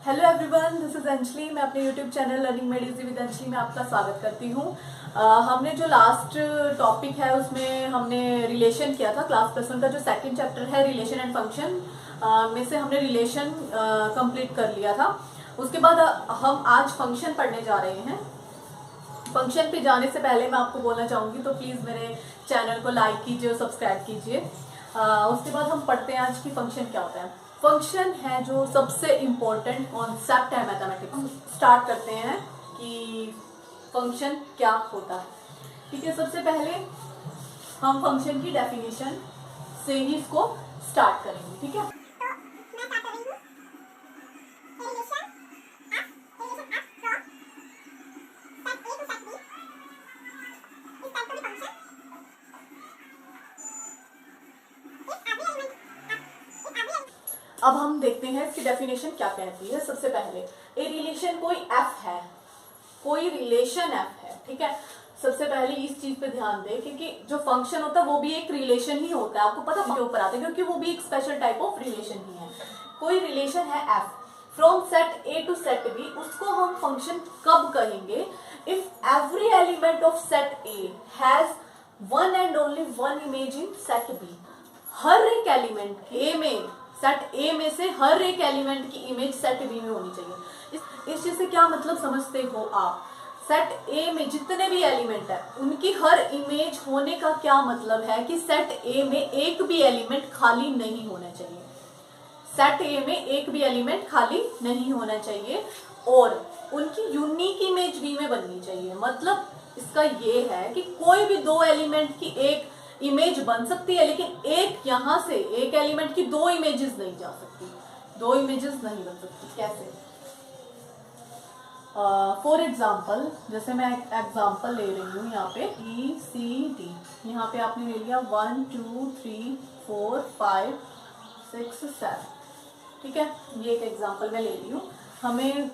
Hello everyone, this is Anjali. मैं अपने YouTube channel learning made easy with Anjali में आपका स्वागत करती हूँ। हमने जो लास्ट टॉपिक है उसमें हमने रिलेशन किया था। क्लास +1 का जो सेकंड चैप्टर है रिलेशन एंड फंक्शन में से हमने रिलेशन कंप्लीट कर लिया था। उसके बाद हम आज फंक्शन पढ़ने जा रहे हैं। फंक्शन पे जाने से पहले मैं आपको बोलना चाहूँगी तो प्लीज़ मेरे चैनल को लाइक कीजिए और सब्सक्राइब कीजिए। उसके बाद हम पढ़ते हैं आज की फंक्शन क्या होता है। फंक्शन है जो सबसे इम्पोर्टेंट कॉन्सेप्ट है मैथमेटिक्स। स्टार्ट करते हैं कि फंक्शन क्या होता है। ठीक है, सबसे पहले हम फंक्शन की डेफिनेशन से ही इसको स्टार्ट करेंगे। ठीक है, अब हम देखते हैं इसकी डेफिनेशन क्या कहती है। सबसे पहले ए रिलेशन कोई एफ है, कोई रिलेशन एफ है। ठीक है, सबसे पहले इस चीज पे ध्यान दें क्योंकि जो फंक्शन होता है वो भी एक रिलेशन ही होता है। आपको पता के ऊपर आता है क्योंकि वो भी एक स्पेशल टाइप ऑफ रिलेशन ही है। कोई रिलेशन है F from set A to set B, उसको हम फंक्शन कब कहेंगे? If every element of set A has one and only one image in set B. हर एक एलिमेंट ए में, सेट ए में से हर एक एलिमेंट की इमेज सेट बी में होनी चाहिए। इस चीज से क्या मतलब समझते हो आप? सेट ए में जितने भी एलिमेंट है उनकी हर इमेज होने का क्या मतलब है कि सेट ए में एक भी एलिमेंट खाली नहीं होना चाहिए। सेट ए में एक भी एलिमेंट खाली नहीं होना चाहिए और उनकी यूनिक इमेज बी में बननी चाहिए। मतलब इसका ये है कि कोई भी दो एलिमेंट की एक इमेज बन सकती है लेकिन एक यहां से एक एलिमेंट की दो इमेजेस नहीं जा सकती, दो इमेजेस नहीं बन सकती। कैसे? फॉर एग्जाम्पल, जैसे मैं एक एग्जाम्पल ले रही हूँ यहाँ पे E C D। यहाँ पे आपने ले लिया 1 2 3 4 5 6 7। ठीक है, ये एक एग्जाम्पल मैं ले रही हूँ। हमें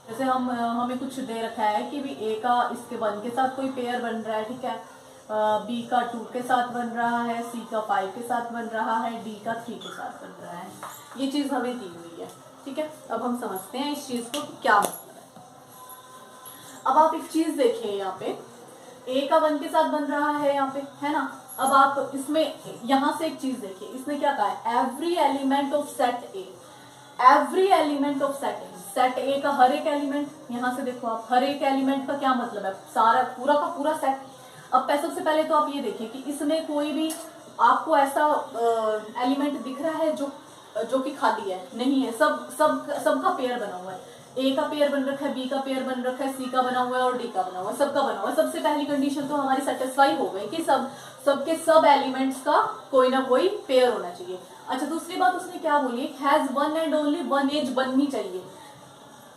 जैसे हमें कुछ दे रखा है कि भी A का इसके 1 के साथ कोई पेयर बन रहा है। ठीक है, B का 2 के साथ बन रहा है, C का 5 के साथ बन रहा है, D का 3 के साथ बन रहा है। ये चीज हमें दी हुई है। ठीक है, अब हम समझते हैं इस चीज को कि क्या मतलब है। अब आप एक चीज देखिए, यहाँ पे A का 1 के साथ बन रहा है यहाँ पे, है ना। अब आप इसमें यहां से एक चीज देखिए, इसने क्या कहा है? Every element of set A. Every element of set A, set ए का हर एक एलिमेंट। यहां से देखो आप, हर एक एलिमेंट का क्या मतलब है? सारा पूरा का पूरा सेट। अब सबसे पहले तो आप ये देखिए कि इसमें कोई भी आपको ऐसा एलिमेंट दिख रहा है जो कि खाली है? नहीं है, सबका पेयर बना हुआ है। ए का पेयर बन रखा है, बी का पेयर बन रखा है, सी का बना हुआ है और डी का बना हुआ है, सबका बना हुआ है। सबसे पहली कंडीशन तो हमारी सेटिस्फाई हो गई कि सबके सब एलिमेंट्स का कोई ना कोई पेयर होना चाहिए। अच्छा, दूसरी बात उसने क्या बोली? Has one and only one edge बननी चाहिए।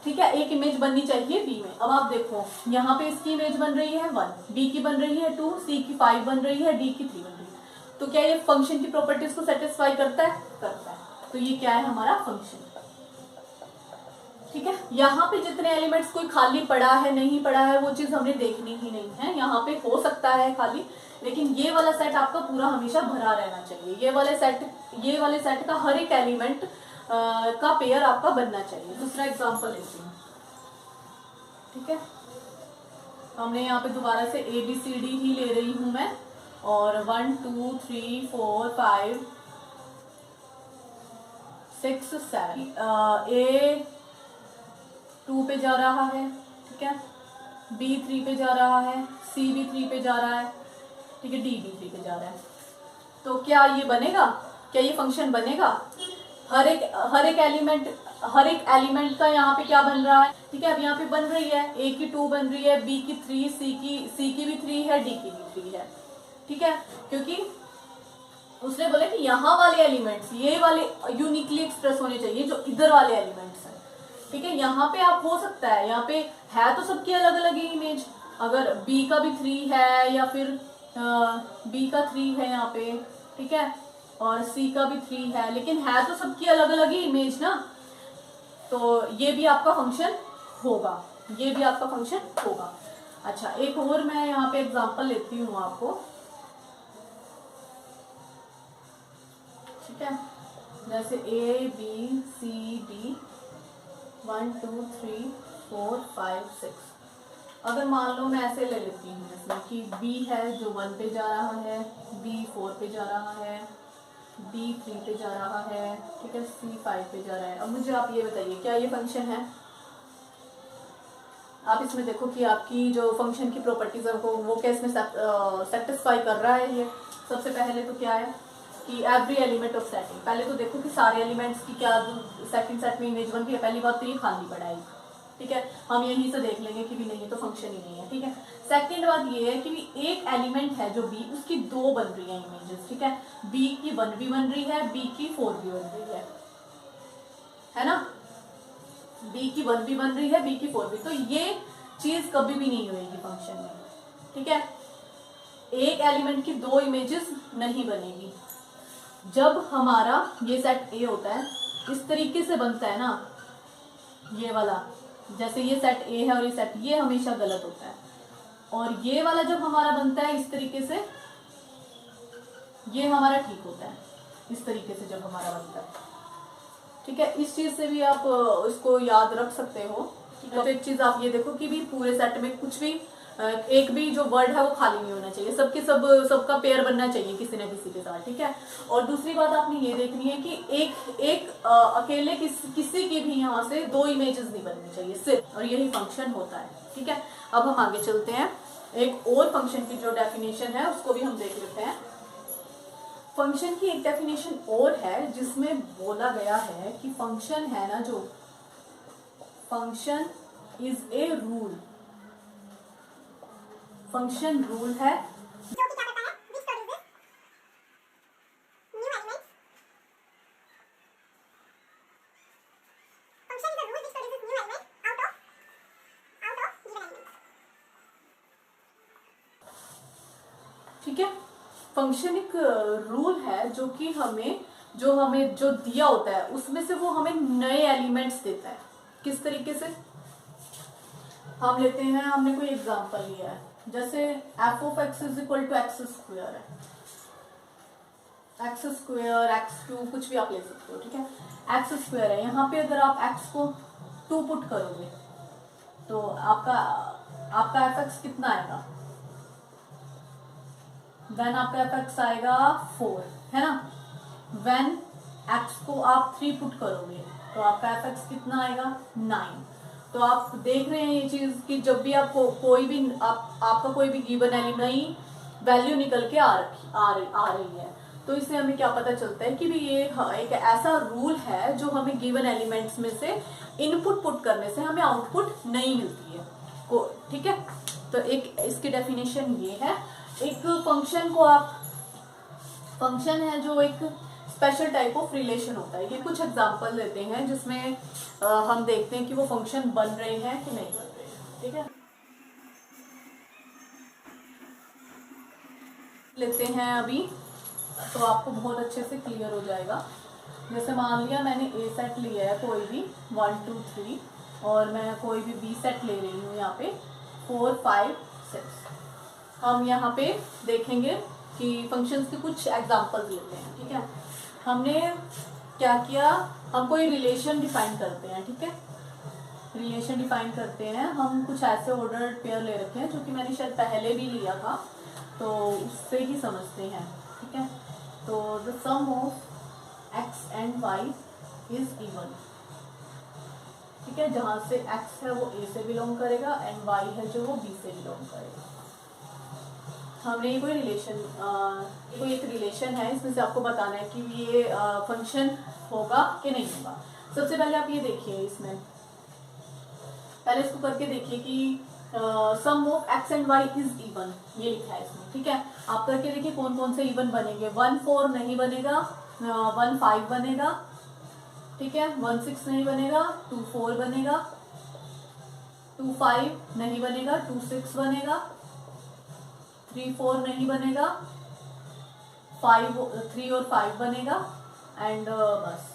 ठीक है, एक इमेज बननी चाहिए बी में। अब आप देखो यहाँ पे इसकी इमेज बन रही है 1, बी की बन रही है 2, सी की 5 बन रही है, डी की 3 बन रही है। तो क्या ये फंक्शन की प्रॉपर्टीज को सेटिस्फाई करता है? करता है। तो ये क्या है? हमारा फंक्शन। ठीक है, यहाँ पे जितने एलिमेंट्स कोई खाली पड़ा है नहीं पड़ा है वो चीज हमने देखनी ही नहीं है। यहाँ पे हो सकता है खाली, लेकिन ये वाला सेट आपका पूरा हमेशा भरा रहना चाहिए। ये वाले सेट का हर एक एलिमेंट का पेयर आपका बनना चाहिए। दूसरा एग्जांपल लेते हैं। ठीक है, हमने यहाँ पे दोबारा से ABCD ही ले रही हूं मैं, और 1 2 3 4 5 6 7। A 2 पे जा रहा है, ठीक है, B 3 पे जा रहा है, C भी 3 पे जा रहा है, ठीक है, D भी 3 पे जा रहा है। तो क्या ये बनेगा? क्या ये फंक्शन बनेगा? हर एक एलिमेंट का यहाँ पे क्या बन रहा है? ठीक है, अब यहाँ पे बन रही है A की 2 बन रही है, B की 3, C की भी 3 है, D की भी 3 है। ठीक है, क्योंकि उसने बोला कि यहाँ वाले एलिमेंट्स ये वाले यूनिकली एक्सप्रेस होने चाहिए जो इधर वाले एलिमेंट्स हैं। ठीक है, यहाँ पे आप हो सकता है यहाँ पे है तो सबकी अलग अलग ही इमेज। अगर B का भी 3 है या फिर B का 3 है यहाँ पे, ठीक है, और C का भी 3 है, लेकिन है तो सबकी अलग अलग ही इमेज ना। तो ये भी आपका फंक्शन होगा, ये भी आपका फंक्शन होगा। अच्छा, एक और मैं यहाँ पे एग्जांपल लेती हूँ आपको। ठीक है, जैसे A B C D 1 2 3 4 5 6। अगर मान लो मैं ऐसे ले लेती हूँ इसमें कि B है जो 1 पे जा रहा है, B 4 पे जा रहा है, D 3 पे जा रहा है, ठीक है, C 5 पे जा रहा है। अब मुझे आप ये बताइए क्या ये फंक्शन है? आप इसमें देखो कि आपकी जो फंक्शन की प्रॉपर्टीज है वो क्या इसमें सेटिस्फाई कर रहा है ये। सबसे पहले तो क्या है कि एवरी एलिमेंट ऑफ सेटिंग, पहले तो देखो कि सारे एलिमेंट्स की क्या सेकंड सेट में इमेज 1 की है। पहली बात तो ये खाली पड़ा है, ठीक है, हम यहीं से देख लेंगे कि भी नहीं है तो फंक्शन ही नहीं है, ठीक है। सेकंड बात ये है कि भी एक एलिमेंट है जो बी, उसकी 2 बन रही है इमेजेस, ठीक है, बी की 1 भी बन रही है, बी की 4 भी बन रही है ना, बी की 1 भी बन रही है, बी की 4 भी। तो ये चीज कभी भी नहीं होगी फंक्शन में, ठीक है, एक एलिमेंट की 2 इमेजेस नहीं बनेगी। जब हमारा ये सेट ए होता है इस तरीके से बनता है ना, ये वाला, जैसे ये सेट ए है और ये सेट, ये हमेशा गलत होता है। और ये वाला जब हमारा बनता है इस तरीके से, ये हमारा ठीक होता है इस तरीके से जब हमारा बनता है, ठीक है। इस चीज से भी आप इसको याद रख सकते हो। तो एक चीज आप ये देखो कि भी पूरे सेट में कुछ भी एक भी जो वर्ड है वो खाली नहीं होना चाहिए, सबका पेयर बनना चाहिए किसी न किसी के साथ, ठीक है। और दूसरी बात आपने ये देखनी है कि एक अकेले किसी की भी यहाँ से 2 इमेजेस नहीं बननी चाहिए सिर्फ, और यही फंक्शन होता है, ठीक है। अब हम आगे चलते हैं, एक और फंक्शन की जो डेफिनेशन है उसको भी हम देख लेते हैं। फंक्शन की एक डेफिनेशन और है जिसमें बोला गया है कि फंक्शन है ना, जो function is a rule, function rule है जो कि क्या करता है, which produces new elements। function is a rule which produces new elements out of given elements। ठीक है, फंक्शन एक रूल है जो कि हमें जो दिया होता है उसमें से वो हमें नए एलिमेंट्स देता है। किस तरीके से हम लेते हैं, हमने कोई एग्जांपल लिया है, जैसे f of x is equal to x square है, एक्स स्क्वायर x2 कुछ भी आप ले सकते हो, ठीक है, एक्स स्क्वायर है। यहाँ पे अगर आप x को 2 पुट करोगे तो आपका एफ एक्स कितना आएगा, देन आपका एफ एक्स आएगा 4, है ना। व्हेन x को आप 3 पुट करोगे तो आपका एफ एक्स कितना आएगा 9। तो आप देख रहे हैं ये चीज कि जब भी आपको कोई भी आपका कोई भी गिवन नई वैल्यू निकल के आ रही है, तो इससे हमें क्या पता चलता है कि भी ये एक ऐसा रूल है जो हमें गिवन एलिमेंट्स में से इनपुट पुट करने से हमें आउटपुट नहीं मिलती है को, ठीक है। तो एक इसकी डेफिनेशन ये है। एक फंक्शन है जो एक स्पेशल टाइप ऑफ रिलेशन होता है। ये कुछ एग्जांपल लेते हैं जिसमें हम देखते हैं कि वो फंक्शन बन रहे हैं कि नहीं बन रहे हैं, ठीक है। लेते हैं अभी तो आपको बहुत अच्छे से क्लियर हो जाएगा। जैसे मान लिया मैंने ए सेट लिया है कोई भी 1 2 3 और मैं कोई भी बी सेट ले रही हूँ यहाँ पे 4 5 6। हम यहाँ पे देखेंगे कि फंक्शंस के कुछ एग्जांपल्स लेते हैं, ठीक है। हमने क्या किया, हम कोई रिलेशन डिफाइन करते हैं, ठीक है, रिलेशन डिफाइन करते हैं। हम कुछ ऐसे ऑर्डर्ड पेयर ले रखे हैं जो कि मैंने शायद पहले भी लिया था, तो उससे ही समझते हैं, ठीक है। तो the sum of x and Y is even, ठीक है, जहां से एक्स है वो ए से बिलोंग करेगा एंड वाई है जो वो बी से बिलोंग करेगा। हमने ये कोई रिलेशन कोई एक रिलेशन है, इसमें से आपको बताना है कि ये फंक्शन होगा कि नहीं होगा। सबसे पहले आप ये देखिए, इसमें पहले इसको करके देखिए कि sum of x and Y is even, ये लिखा है इसमें, ठीक है। आप करके देखिए कौन कौन से इवन बनेंगे। 1 4 नहीं बनेगा, 1 5 बनेगा, ठीक है, 1 6 नहीं बनेगा, 2 4 बनेगा, 2 5 नहीं बनेगा, 2 6 बनेगा, 3 4 नहीं बनेगा, 3 और 5 बनेगा एंड बस।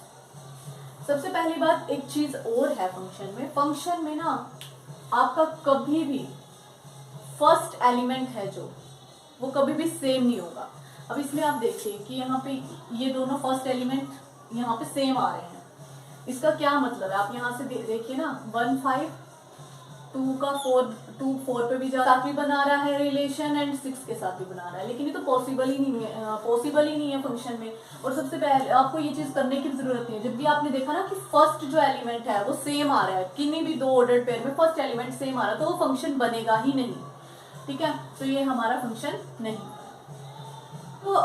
सबसे पहली बात एक चीज और है फंक्शन में ना आपका कभी भी फर्स्ट एलिमेंट है जो वो कभी भी सेम नहीं होगा। अब इसमें आप देखिए कि यहाँ पे ये दोनों फर्स्ट एलिमेंट यहाँ पे सेम आ रहे हैं, इसका क्या मतलब है, आप यहाँ से देखिए ना, 1 5 2 का 4, 2 4 पे भी साथ भी बना रहा है रिलेशन एंड 6 के साथ भी बना रहा है, लेकिन ये तो पॉसिबल ही नहीं है फंक्शन में। और सबसे पहले आपको ये चीज करने की जरूरत नहीं है, जब भी आपने देखा ना कि फर्स्ट जो एलिमेंट है वो सेम आ रहा है, किन्हीं भी दो ऑर्डर्ड पेयर में फर्स्ट एलिमेंट सेम आ रहा है, तो वो फंक्शन बनेगा ही नहीं, ठीक है। तो ये हमारा फंक्शन नहीं। तो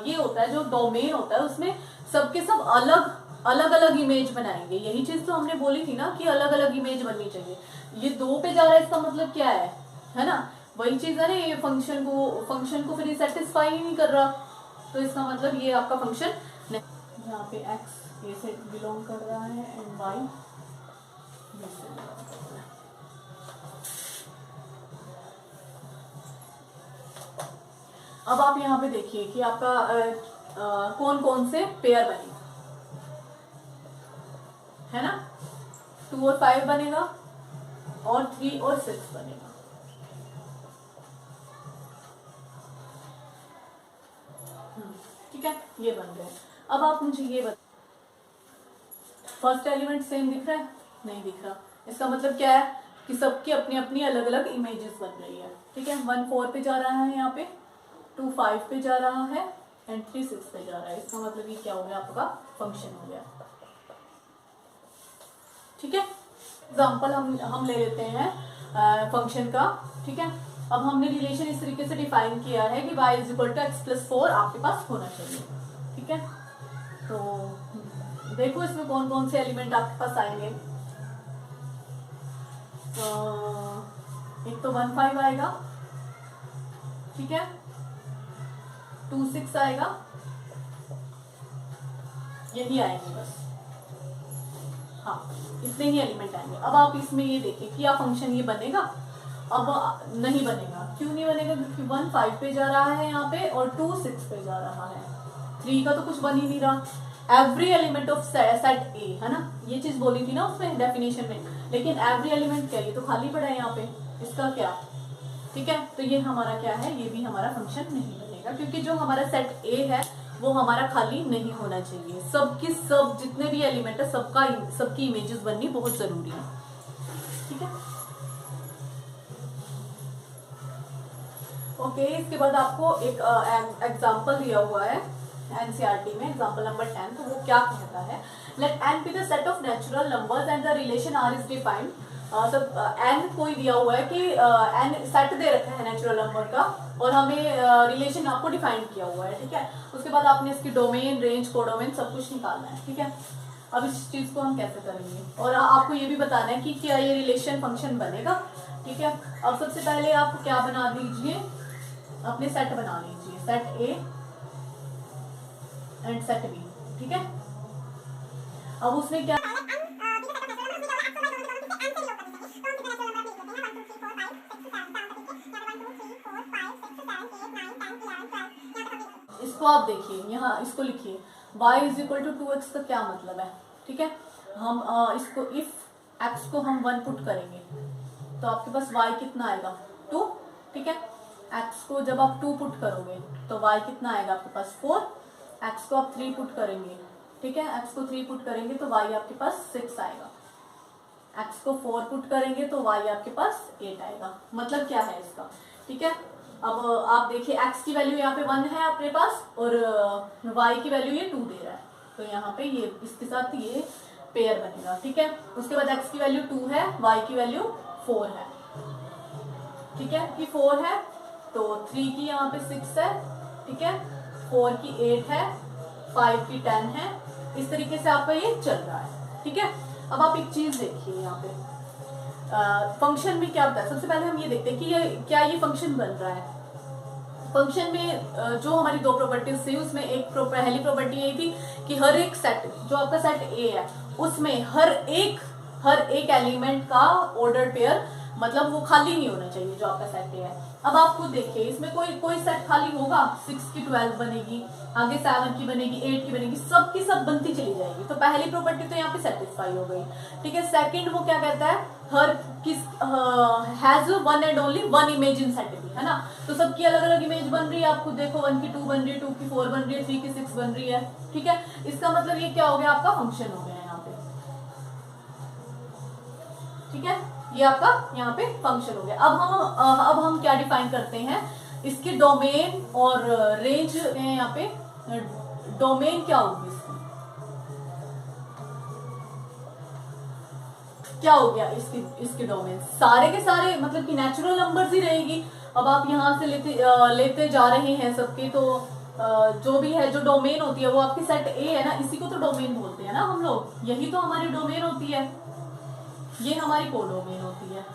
ये होता है जो डोमेन होता है, उसमें सबके सब अलग अलग अलग इमेज बनाएंगे। यही चीज तो हमने बोली थी ना कि अलग अलग इमेज बननी चाहिए। ये 2 पे जा रहा है, इसका मतलब क्या है ना, वही चीज है ना, ये फंक्शन को फिर सेटिस्फाई ही नहीं कर रहा, तो इसका मतलब ये आपका फंक्शन नहीं। यहाँ पे x ए से बिलोंग कर रहा है एंड y बी से बिलोंग कर रहा है। अब आप यहाँ पे देखिए कि आपका कौन कौन से पेयर बनेगा, है ना, 2 और 5 बनेगा और 3 और 6 बनेगा। ठीक है, ये बन गए। अब आप मुझे ये बता, फर्स्ट एलिमेंट सेम दिख रहा है? नहीं दिख रहा। इसका मतलब क्या है कि सबकी अपनी अपनी अलग अलग इमेजेस बन रही है, ठीक है। 1 4 पे जा रहा है, यहाँ पे 2 5 पे जा रहा है एंड 3 6 पे जा रहा है। इसका मतलब ये क्या हो गया, आपका फंक्शन हो गया, ठीक है। एग्जाम्पल हम ले लेते हैं फंक्शन का, ठीक है। अब हमने रिलेशन इस तरीके से डिफाइन किया है कि y is equal to x plus 4 आपके पास होना चाहिए, ठीक है। तो देखो इसमें कौन कौन से एलिमेंट आपके पास आएंगे। एक तो 1 5 आएगा, ठीक है, 2 6 आएगा, यही आएंगे बस, हाँ इतने ही एलिमेंट आएंगे। अब आप इसमें ये देखिए कि क्या फंक्शन ये बनेगा, अब नहीं बनेगा। क्यों नहीं बनेगा? क्योंकि 1 5 पे जा रहा है यहाँ पे और 2 6 पे जा रहा है, 3 का तो कुछ बन ही नहीं रहा। एवरी एलिमेंट ऑफ सेट ए, है ना, ये चीज बोली थी ना उसमें डेफिनेशन में, लेकिन एवरी एलिमेंट क्या, ये तो खाली पड़ा है यहाँ पे, इसका क्या, ठीक है। तो ये हमारा क्या है, ये भी हमारा फंक्शन नहीं बनेगा, क्योंकि जो हमारा सेट ए है वो हमारा खाली नहीं होना चाहिए। सबकी सब जितने भी एलिमेंट है सबकी इमेजेस बननी बहुत जरूरी है, ठीक है। ओके, इसके बाद आपको एक एग्जांपल दिया हुआ है एनसीईआरटी में, एग्जांपल नंबर 10। तो वो क्या कहता है, let N be the set of natural numbers and the relation R is defined. N कोई दिया हुआ है कि एन सेट दे रखा है नेचुरल नंबर का, और हमें रिलेशन आपको डिफाइन किया हुआ है, ठीक है। उसके बाद आपने इसकी डोमेन, रेंज, कोडोमेन सब कुछ निकालना है, ठीक है। अब इस चीज को हम कैसे करेंगे, और आपको ये भी बताना है कि क्या ये रिलेशन फंक्शन बनेगा, ठीक है। अब सबसे पहले आप क्या बना दीजिए, अपने सेट बना लीजिए, set A and set B, ठीक है। अब उसमें क्या, इसको आप देखिए, यहाँ इसको लिखिए, y is equal to 2x का क्या मतलब है, ठीक है। हम इसको इफ x को हम 1 पुट करेंगे तो आपके पास y कितना आएगा, 2, ठीक है। x को जब आप 2 पुट करोगे तो y कितना आएगा आपके पास, 4। x को आप 3 पुट करेंगे, ठीक है, x को 3 पुट करेंगे तो y आपके पास 6 आएगा। x को 4 पुट करेंगे तो y आपके पास 8 आएगा। मतलब क्या है इसका, ठीक है। अब आप देखिए x की वैल्यू यहाँ पे 1 है अपने पास और y की वैल्यू ये 2 दे रहा है, तो यहाँ पे ये इसके साथ ये पेयर बनेगा, ठीक है। उसके बाद x की वैल्यू 2 है, y की वैल्यू 4 है, ठीक है, कि 4 है तो 3 की यहाँ पे 6 है, ठीक है, 4 की 8 है, 5 की 10 है। इस तरीके से आपका ये चल रहा है, ठीक है। अब आप एक चीज देखिए यहाँ पे फंक्शन में क्या होता है। सबसे पहले हम ये देखते हैं कि ये क्या ये फंक्शन बन रहा है। फंक्शन में जो हमारी 2 प्रॉपर्टीज थी उसमें एक पहली प्रॉपर्टी यही थी कि हर एक सेट, जो आपका सेट ए है उसमें हर एक एलिमेंट का ऑर्डर पेयर, मतलब वो खाली नहीं होना चाहिए जो आपका सेट ए है। अब आप खुद देखिए, इसमें कोई सेट खाली होगा, 6 की 12 बनेगी, आगे 7 की बनेगी, 8 की बनेगी, सब की सब बनती चली जाएगी। तो पहली प्रॉपर्टी तो यहाँ पे सेटिस्फाई हो गई, ठीक है। सेकंड वो क्या कहता है, हर किस has one and only one image in set B, है ना। तो सबकी अलग अलग इमेज बन रही है, आप खुद देखो, 1 की 2 बन रही है, 2 की 4 बन रही है, 3 की 6 बन रही है, ठीक है। इसका मतलब ये क्या हो गया, आपका फंक्शन हो गया यहाँ पे, ठीक है, ये आपका यहाँ पे फंक्शन हो गया। अब हम क्या डिफाइन करते हैं, इसके डोमेन और रेंज है। यहाँ पे डोमेन क्या होगी इसकी, क्या हो गया इसके डोमेन, सारे के सारे मतलब कि नेचुरल नंबर्स ही रहेगी। अब आप यहाँ से लेते जा रहे हैं सबके, तो जो भी है, जो डोमेन होती है वो आपकी सेट ए है ना, इसी को तो डोमेन बोलते हैं ना हम लोग, यही तो हमारी डोमेन होती है, ये हमारी कोडोमेन होती है।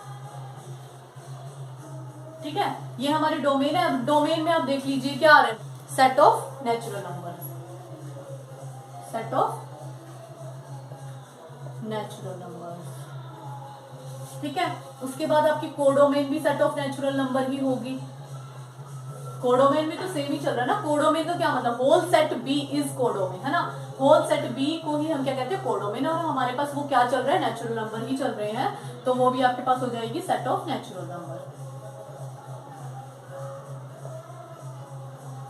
ठीक है, ये हमारी डोमेन है। अब डोमेन में आप देख लीजिए क्या आ रहा है, set of natural number, set of natural number. ठीक है, उसके बाद आपकी कोडोमेन भी सेट ऑफ नेचुरल नंबर ही होगी। कोडोमेन में तो सेम ही चल रहा है ना, कोडोमेन का क्या मतलब, whole set B is codomain, है ना, होल सेट बी को ही हम क्या कहते हैं, कोडोमेन। और हमारे पास वो क्या चल रहा है, नेचुरल नंबर ही चल रहे हैं, तो वो भी आपके पास हो जाएगी सेट ऑफ नेचुरल नंबर।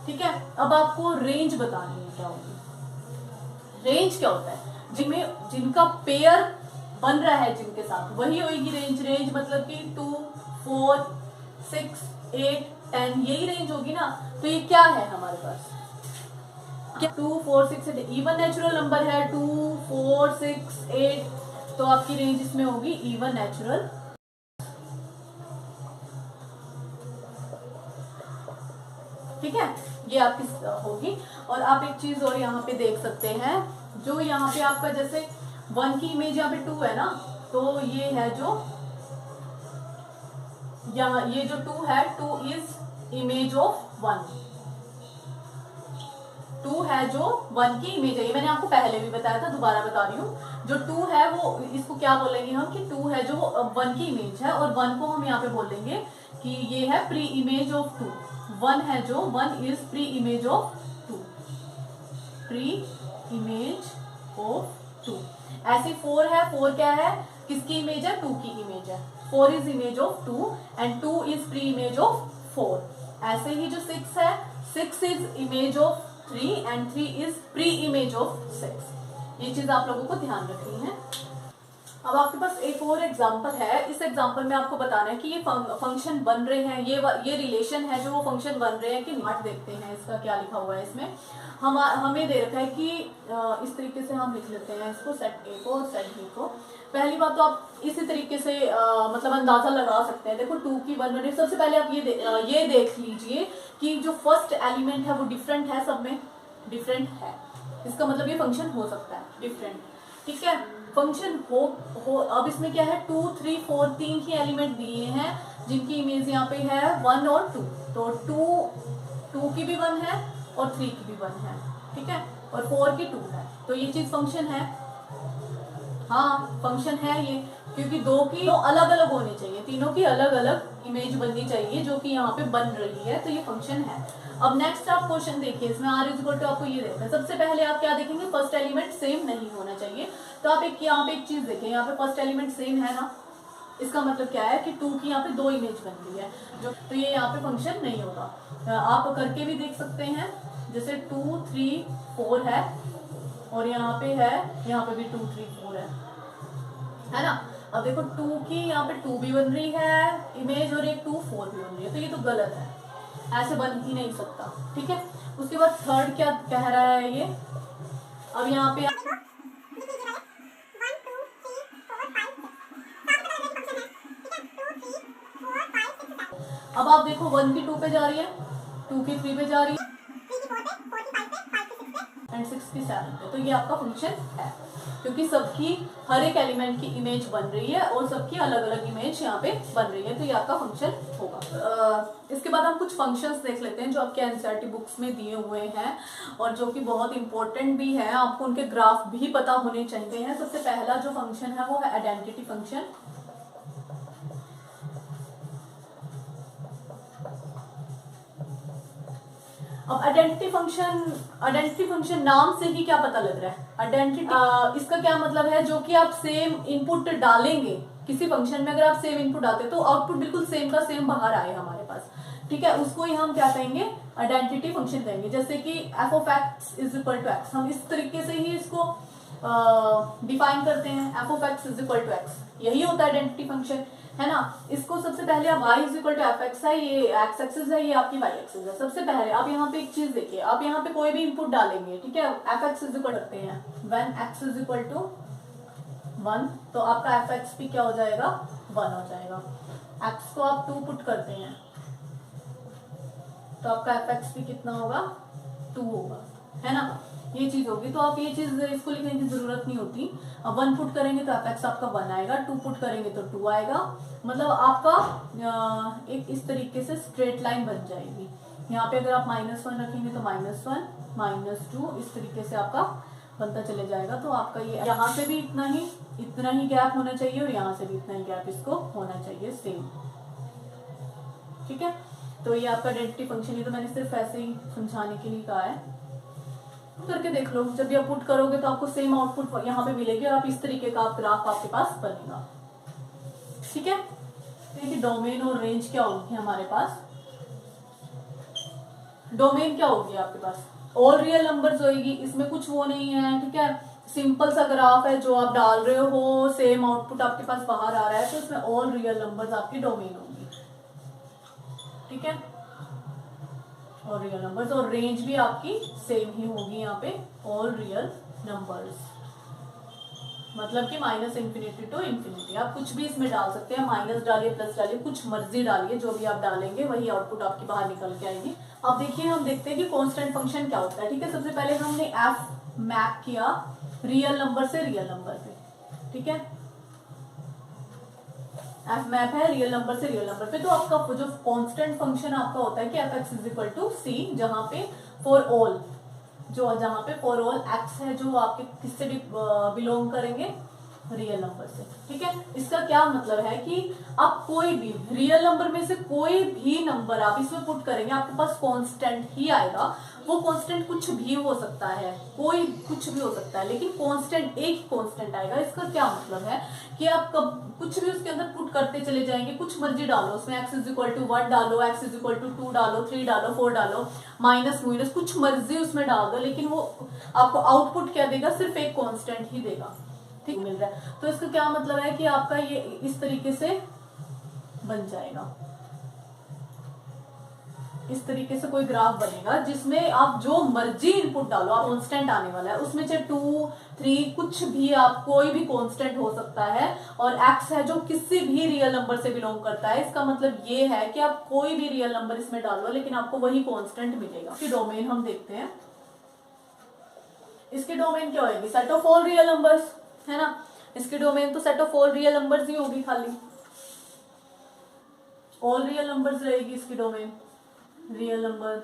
ठीक है, अब आपको रेंज बतानी है क्या होगी। रेंज क्या होता है, जिनका पेयर बन रहा है जिनके साथ, वही होगी रेंज। रेंज मतलब कि 2, 4, 6, 8, 10, यही रेंज होगी ना। तो ये क्या है हमारे पास, क्या 2, 4, 6, 8 इवन नेचुरल नंबर है, 2, 4, 6, 8, तो आपकी रेंज इसमें होगी इवन नेचुरल। ठीक है, ये आपकी होगी। और आप एक चीज और यहाँ पे देख सकते हैं, जो यहाँ पे आपका जैसे 1 की इमेज यहाँ पे 2 है ना, तो ये है जो यहाँ, ये जो 2 है, 2 इज इमेज ऑफ 1, 2 है जो 1 की इमेज है। ये मैंने आपको पहले भी बताया था, दोबारा बता रही हूँ। जो 2 है वो, इसको क्या बोलेंगे हम, कि 2 है जो 1 की इमेज है, और 1 को हम यहाँ पे बोलेंगे कि ये है प्री इमेज ऑफ 2। 1 है जो 1 is pre image of 2, pre image of 2। ऐसे 4 है, 4 क्या है, किसकी इमेज है, 2 की इमेज है। 4 is image of 2 and 2 is pre image of 4। ऐसे ही जो 6 है, 6 is image of 3 and 3 is pre image of 6। ये चीज आप लोगों को ध्यान रखनी है। अब आपके पास एक और एग्जांपल है। इस एग्जांपल में आपको बताना है कि ये फंक्शन बन रहे हैं, ये रिलेशन है जो वो फंक्शन बन रहे हैं कि नहीं। देखते हैं इसका क्या लिखा हुआ है। इसमें हमें दे रखा है कि इस तरीके से हम लिख लेते हैं इसको, सेट ए को और सेट बी को। पहली बात तो आप इसी तरीके से मतलब अंदाजा लगा सकते हैं। देखो 2 की 1 1, सबसे पहले आप ये देख लीजिए कि जो फर्स्ट एलिमेंट है वो डिफरेंट है, सब में डिफरेंट है। इसका मतलब ये फंक्शन हो सकता है डिफरेंट। ठीक है, फंक्शन हो। अब इसमें क्या है, 2, 3, 4 3 ही एलिमेंट दिए हैं जिनकी इमेज यहाँ पे है 1 और 2। तो 2 की भी 1 है और 3 की भी 1 है। ठीक है, और 4 की 2 है, तो ये चीज फंक्शन है। हाँ, फंक्शन है ये, क्योंकि 2 की अलग अलग होनी चाहिए, तीनों की अलग अलग इमेज बननी चाहिए जो कि यहाँ पे बन रही है, तो ये फंक्शन है। अब नेक्स्ट आप क्वेश्चन देखिए, इसमें आर इज इक्वल टू आपको ये देखना है। सबसे पहले आप क्या देखेंगे, फर्स्ट एलिमेंट सेम नहीं होना चाहिए। तो आप यहाँ पे एक चीज देखें, यहाँ पे फर्स्ट एलिमेंट सेम है ना, इसका मतलब क्या है कि 2 की यहाँ पे 2 इमेज बन रही है, जो तो ये यहाँ पे फंक्शन नहीं होगा। आप करके भी देख सकते हैं, जैसे 2, 3, 4 है और यहाँ पे है, यहाँ पे भी 2, 3, 4 है ना। अब देखो 2 की यहाँ पे 2 भी बन रही है इमेज और एक 2, 4 भी बन रही है, तो ये तो गलत है, ऐसे बन ही नहीं सकता। ठीक है, उसके बाद थर्ड क्या कह रहा है ये, अब यहाँ पे अब आप देखो 1 की 2 पे जा रही है, 2 की 3 पे जा रही है एंड 6 की 7 पे, तो ये आपका फंक्शन है, क्योंकि सबकी हर एक एलिमेंट की इमेज बन रही है और सबकी अलग अलग इमेज यहाँ पे बन रही है, तो ये आपका फंक्शन होगा। इसके बाद हम कुछ फंक्शंस देख लेते हैं जो आपके एनसीईआरटी बुक्स में दिए हुए हैं और जो कि बहुत इंपॉर्टेंट भी है, आपको उनके ग्राफ भी पता होने चाहिए हैं। सबसे पहला जो फंक्शन है वो है आइडेंटिटी फंक्शन। अब आइडेंटिटी फंक्शन नाम से ही क्या पता लग रहा है, आइडेंटिटी इसका क्या मतलब है, जो कि आप सेम इनपुट डालेंगे किसी फंक्शन में, अगर आप सेम इनपुट डालते हैं तो आउटपुट बिल्कुल सेम का सेम बाहर आए हमारे पास। ठीक है, उसको ही हम क्या कहेंगे, आइडेंटिटी फंक्शन कहेंगे। जैसे कि f of x is equal to x, हम इस तरीके से ही इसको डिफाइन करते हैं f of x is equal to x, यही होता है आइडेंटिटी फंक्शन, है ना। इसको सबसे पहले आप y is equal to f x है, ये एक्स एक्सिस है, ये आपकी y एक्सिस है। सबसे पहले आप यहाँ पे एक चीज देखिए, आप यहाँ पे कोई भी इनपुट डालेंगे, ठीक है, एफ एक्स इज इक्वल करते हैं when x is equal to 1, तो आपका एफ एक्स भी क्या हो जाएगा, 1 हो जाएगा। एक्स को आप 2 पुट करते हैं तो आपका एफ एक्स भी कितना होगा, 2 होगा, है ना। ये चीज होगी, तो आप ये चीज इसको लिखने की जरूरत नहीं होती। अब 1 पुट करेंगे तो एफ एक्स आपका 1 आएगा, 2 पुट करेंगे तो 2 आएगा, मतलब आपका एक इस तरीके से स्ट्रेट लाइन बन जाएगी। यहाँ पे अगर आप -1 रखेंगे तो -1 -2 इस तरीके से आपका बनता चले जाएगा। तो आपका ये यहाँ से भी इतना ही गैप होना चाहिए और यहाँ से भी इतना ही गैप इसको होना चाहिए सेम, ठीक है। तो ये आपका आइडेंटिटी फंक्शन, ये तो मैंने सिर्फ ऐसे ही समझाने के लिए कहा है, करके देख लो। जब भी आप पुट करोगे तो आपको सेम आउटपुट यहाँ पे मिलेगी और आप इस तरीके का ग्राफ आपके पास बनेगा, ठीक है। देखिए डोमेन और रेंज क्या होगी हमारे पास, डोमेन क्या होगी आपके पास, ऑल रियल नंबर्स होगी, इसमें कुछ वो नहीं है, ठीक है। सिंपल सा ग्राफ है जो आप डाल रहे हो, सेम आउटपुट आपके पास बाहर आ रहा है, तो इसमें ऑल रियल नंबर्स आपकी डोमेन होगी, ठीक है। और रियल नंबर्स और रेंज भी आपकी सेम ही होगी यहाँ पे, ऑल रियल नंबर्स, मतलब कि -इन्फिनिटी टू इन्फिनिटी। आप कुछ भी इसमें डाल सकते हैं, माइनस डालिए, प्लस डालिए, कुछ मर्जी डालिए, जो भी आप डालेंगे वही आउटपुट आपकी बाहर निकल के आएगी। अब देखिए हम देखते हैं कि कांस्टेंट फंक्शन क्या होता है, ठीक है। सबसे पहले हमने एफ मैप किया रियल नंबर से रियल नंबर पे, ठीक है। एफ मैप है रियल नंबर से रियल नंबर पे, तो आपका जो कांस्टेंट फंक्शन आपका होता है कि F X is equal to C, जहां पे फॉर ऑल, जहां पे फॉर ऑल एक्स है जो आपके किससे बिलोंग करेंगे, रियल नंबर से, ठीक है। इसका क्या मतलब है कि आप कोई भी रियल नंबर में से कोई भी नंबर आप इसमें पुट करेंगे आपके पास कांस्टेंट ही आएगा। वो कांस्टेंट कुछ भी हो सकता है, कोई कुछ भी हो सकता है, लेकिन कांस्टेंट एक कांस्टेंट आएगा। इसका क्या मतलब है कि आप कब कुछ भी उसके अंदर पुट करते चले जाएंगे, कुछ मर्जी डालो उसमें, एक्स इज इक्वल टू 1 डालो, एक्स इज इक्वल टू 2 डालो, 3 डालो, 4 डालो, माइनस माइनस कुछ मर्जी उसमें डाल दो, लेकिन वो आपको आउटपुट क्या देगा, सिर्फ एक कांस्टेंट ही देगा, ठीक मिल रहा है। तो इसका क्या मतलब है कि आपका ये इस तरीके से बन जाएगा, इस तरीके से कोई ग्राफ बनेगा जिसमें आप जो मर्जी इनपुट डालो, आप कांस्टेंट आने वाला है उसमें, चाहे 2 3 कुछ भी, आप कोई भी कांस्टेंट हो सकता है, और एक्स है जो किसी भी रियल नंबर से बिलोंग करता है। इसका मतलब ये है कि आप कोई भी रियल नंबर इसमें डालो लेकिन आपको वही कांस्टेंट मिलेगा। इसकी डोमेन हम देखते हैं, इसकी डोमेन क्या होगी, set of all real numbers, है ना। इसकी डोमेन तो set of all real numbers ही होगी, खाली ऑल रियल नंबर्स रहेगी इसकी डोमेन, रियल नंबर,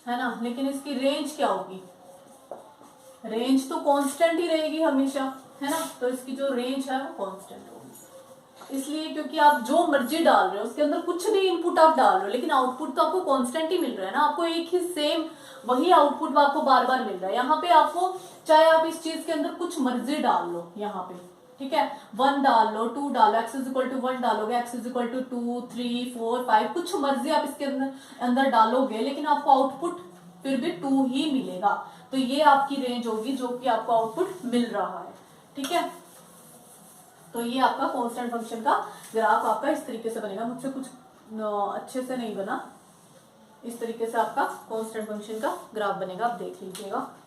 है ना। लेकिन इसकी रेंज क्या होगी, रेंज तो कांस्टेंट ही रहेगी हमेशा, है ना। तो इसकी जो रेंज है वो कांस्टेंट होगी, इसलिए क्योंकि आप जो मर्जी डाल रहे हो उसके अंदर कुछ भी इनपुट आप डाल रहे हो, लेकिन आउटपुट तो आपको कांस्टेंट ही मिल रहा है ना, आपको एक ही सेम वही आउटपुट आपको बार बार मिल रहा है। यहाँ पे आपको चाहे आप इस चीज के अंदर कुछ मर्जी डाल लो, यहाँ पे, ठीक है, 1 डाल लो, 2 डालो, एक्स इज इक्वल टू 1 डालोगे, एक्स इज इक्वल टू 2 3 4 5 कुछ मर्जी आप इसके अंदर डालोगे, लेकिन आपको आउटपुट फिर भी 2 ही मिलेगा। तो ये आपकी रेंज होगी जो कि आपको आउटपुट मिल रहा है, ठीक है। तो ये आपका कांस्टेंट फंक्शन का ग्राफ आपका इस तरीके से बनेगा, मुझसे कुछ अच्छे से नहीं बना, इस तरीके से आपका कांस्टेंट फंक्शन का ग्राफ बनेगा, आप देख लीजिएगा।